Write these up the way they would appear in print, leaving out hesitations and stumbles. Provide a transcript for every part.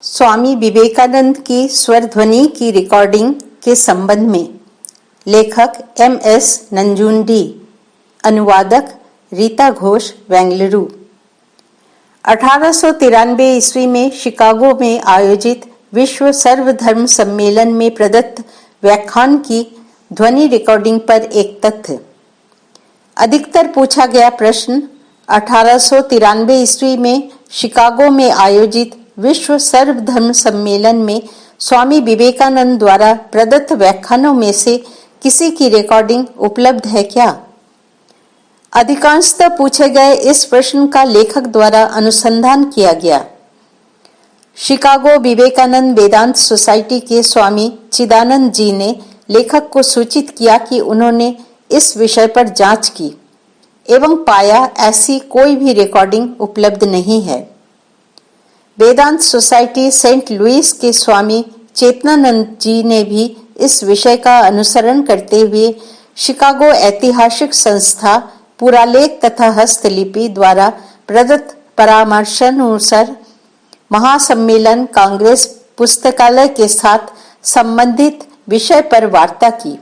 स्वामी विवेकानंद की स्वर ध्वनि की रिकॉर्डिंग के संबंध में लेखक MS नंजुंडी, अनुवादक रीता घोष, बेंगलुरु। 1893 ईस्वी में शिकागो में आयोजित विश्व सर्वधर्म सम्मेलन में प्रदत्त व्याख्यान की ध्वनि रिकॉर्डिंग पर एक तथ्य। अधिकतर पूछा गया प्रश्न 1893 ईस्वी में शिकागो में आयोजित विश्व सर्वधर्म सम्मेलन में स्वामी विवेकानंद द्वारा प्रदत्त व्याख्यानों में से किसी की रिकॉर्डिंग उपलब्ध है क्या? अधिकांशतः पूछे गए इस प्रश्न का लेखक द्वारा अनुसंधान किया गया। शिकागो विवेकानंद वेदांत सोसाइटी के स्वामी चिदानंद जी ने लेखक को सूचित किया कि उन्होंने इस विषय पर जांच की एवं पाया ऐसी कोई भी रिकॉर्डिंग उपलब्ध नहीं है। वेदांत सोसाइटी सेंट लुइस के स्वामी चेतनानंद जी ने भी इस विषय का अनुसरण करते हुए शिकागो ऐतिहासिक संस्था पुरालेख तथा हस्तलिपि द्वारा प्रदत्त परामर्शानुसार महासम्मेलन कांग्रेस पुस्तकालय के साथ संबंधित विषय पर वार्ता की।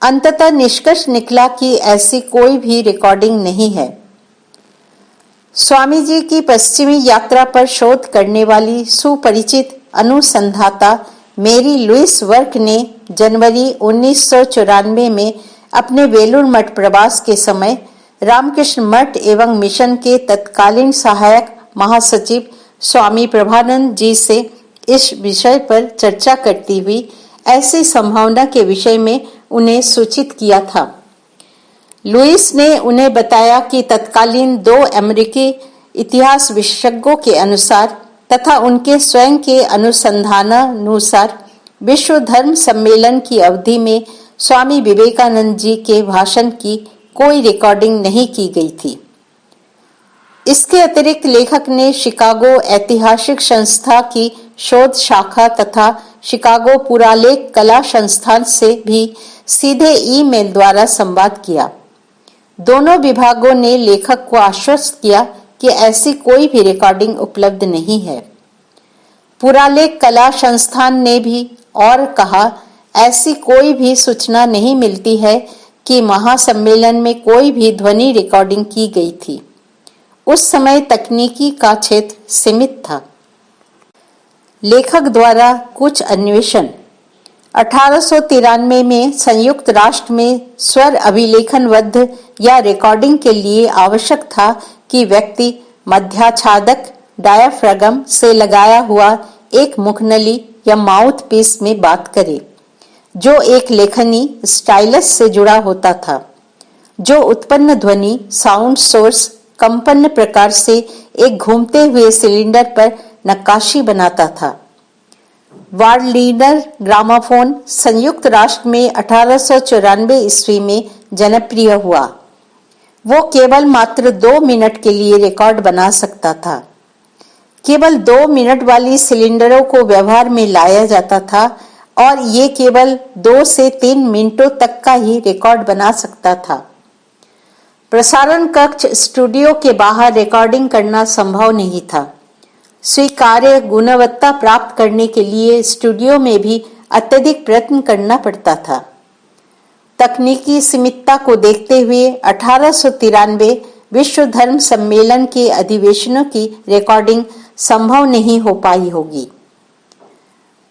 अंततः निष्कर्ष निकला कि ऐसी कोई भी रिकॉर्डिंग नहीं है। स्वामी जी की पश्चिमी यात्रा पर शोध करने वाली सुपरिचित अनुसंधाता मेरी लुइस वर्क ने जनवरी 1994 में अपने वेलूर मठ प्रवास के समय रामकृष्ण मठ एवं मिशन के तत्कालीन सहायक महासचिव स्वामी प्रभानंद जी से इस विषय पर चर्चा करती हुई ऐसी संभावना के विषय में उन्हें सूचित किया था। लुइस ने उन्हें बताया कि तत्कालीन 2 अमेरिकी इतिहास विशेषज्ञों के अनुसार तथा उनके स्वयं के अनुसंधानानुसार विश्व धर्म सम्मेलन की अवधि में स्वामी विवेकानंद जी के भाषण की कोई रिकॉर्डिंग नहीं की गई थी। इसके अतिरिक्त लेखक ने शिकागो ऐतिहासिक संस्था की शोध शाखा तथा शिकागो पुरालेख कला संस्थान से भी सीधे ईमेल द्वारा संवाद किया। दोनों विभागों ने लेखक को आश्वस्त किया कि ऐसी कोई भी रिकॉर्डिंग उपलब्ध नहीं है। पुरालेख कला संस्थान ने भी और कहा, ऐसी कोई भी सूचना नहीं मिलती है कि महासम्मेलन में कोई भी ध्वनि रिकॉर्डिंग की गई थी। उस समय तकनीकी का क्षेत्र सीमित था। लेखक द्वारा कुछ अन्वेषण। 1893 में संयुक्त राष्ट्र में स्वर अभिलेखनबद्ध या रिकॉर्डिंग के लिए आवश्यक था कि व्यक्ति मध्याच्छादक डायाफ्रागम से लगाया हुआ एक मुखनली या माउथ पीस में बात करे, जो एक लेखनी स्टाइलस से जुड़ा होता था, जो उत्पन्न ध्वनि साउंड सोर्स कंपन प्रकार से एक घूमते हुए सिलेंडर पर नक्काशी बनाता था। वार्लिनर ग्रामाफोन संयुक्त राष्ट्र में 1894 ईस्वी में जनप्रिय हुआ। वो केवल मात्र 2 मिनट के लिए रिकॉर्ड बना सकता था। केवल 2 मिनट वाली सिलेंडरों को व्यवहार में लाया जाता था और ये केवल 2 से 3 मिनटों तक का ही रिकॉर्ड बना सकता था। प्रसारण कक्ष स्टूडियो के बाहर रिकॉर्डिंग करना संभव नहीं था। स्वीकार्य गुणवत्ता प्राप्त करने के लिए स्टूडियो में भी अत्यधिक प्रयत्न करना पड़ता था। तकनीकी सीमितता को देखते हुए 1893 विश्व धर्म सम्मेलन के अधिवेशनों की रिकॉर्डिंग संभव नहीं हो पाई होगी।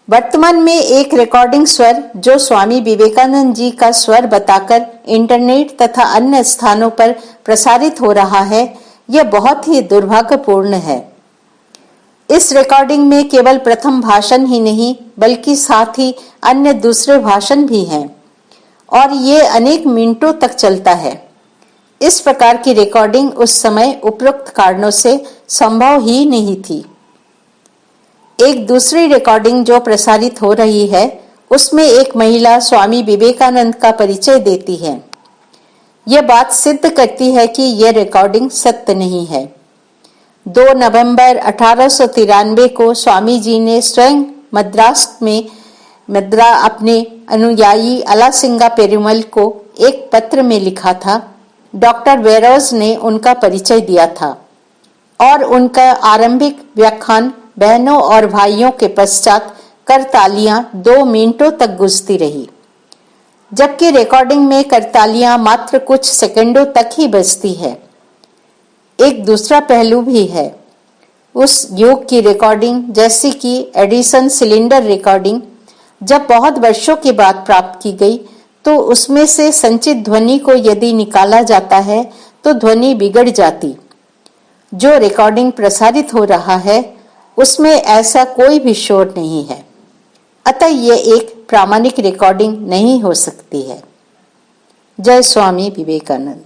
वर्तमान में एक रिकॉर्डिंग स्वर जो स्वामी विवेकानंद जी का स्वर बताकर इंटरनेट तथा अन्य स्थानों पर प्रसारित हो रहा है, यह बहुत ही दुर्भाग्यपूर्ण है। इस रिकॉर्डिंग में केवल प्रथम भाषण ही नहीं बल्कि साथ ही अन्य दूसरे भाषण भी हैं और ये अनेक मिनटों तक चलता है। इस प्रकार की रिकॉर्डिंग उस समय उपरोक्त कारणों से संभव ही नहीं थी। एक दूसरी रिकॉर्डिंग जो प्रसारित हो रही है उसमें एक महिला स्वामी विवेकानंद का परिचय देती है। यह बात सिद्ध करती है कि यह रिकॉर्डिंग सत्य नहीं है। 2 नवंबर 1893 को स्वामी जी ने स्वयं मद्रास में अपने अनुयायी अलासिंगा पेरुमल को एक पत्र में लिखा था। डॉक्टर वेरोज ने उनका परिचय दिया था और उनका आरंभिक व्याख्यान बहनों और भाइयों के पश्चात करतालियां 2 मिनटों तक गूंजती रही, जबकि रिकॉर्डिंग में करतालियां मात्र कुछ सेकंडों तक ही बजती है। एक दूसरा पहलू भी है। उस युग की रिकॉर्डिंग, जैसे कि एडिसन सिलेंडर रिकॉर्डिंग, जब बहुत वर्षों के बाद प्राप्त की गई, तो उसमें से संचित ध्वनि को यदि निकाला जाता है तो ध्वनि बिगड़ जाती। जो रिकॉर्डिंग प्रसारित हो रहा है उसमें ऐसा कोई भी शोर नहीं है, अतः ये एक प्रामाणिक रिकॉर्डिंग नहीं हो सकती है। जय स्वामी विवेकानंद।